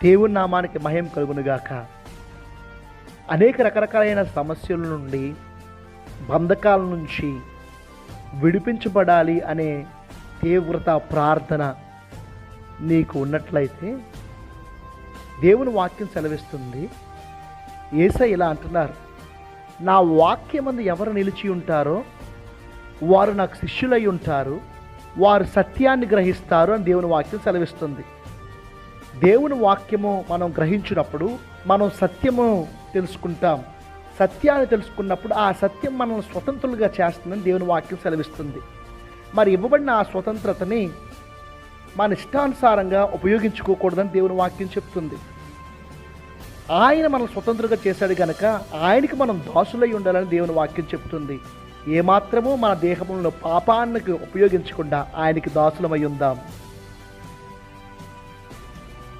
దేవుని నామానికి మహిమ కలుగునుగాక. అనేక రకరకాలైన సమస్యల నుండి, బంధకాల నుంచి విడిపించబడాలి అనే తీవ్రత ప్రార్థన నీకు ఉన్నట్లయితే దేవుని వాక్యం సెలవిస్తుంది. యేసయ్య ఇలా అంటున్నారు, నా వాక్యమందు ఎవరు నిలిచి ఉంటారో వారు నాకు శిష్యులై ఉంటారు, వారు సత్యాన్ని గ్రహిస్తారు అని దేవుని వాక్యం సెలవిస్తుంది. దేవుని వాక్యము మనం గ్రహించినప్పుడు మనం సత్యము తెలుసుకుంటాం. సత్యాన్ని తెలుసుకున్నప్పుడు ఆ సత్యం మనల్ని స్వతంత్రులుగా చేస్తుందని దేవుని వాక్యం సెలవిస్తుంది. మరి ఇవ్వబడిన ఆ స్వతంత్రతని మన ఇష్టానుసారంగా ఉపయోగించుకోకూడదని దేవుని వాక్యం చెప్తుంది. ఆయన మనం స్వతంత్రంగా చేశాడు కనుక ఆయనకి మనం దాసులై ఉండాలని దేవుని వాక్యం చెప్తుంది. ఏమాత్రమూ మన దేహంలో పాపానికి ఉపయోగించకుండా ఆయనకి దాసులమై ఉందాం.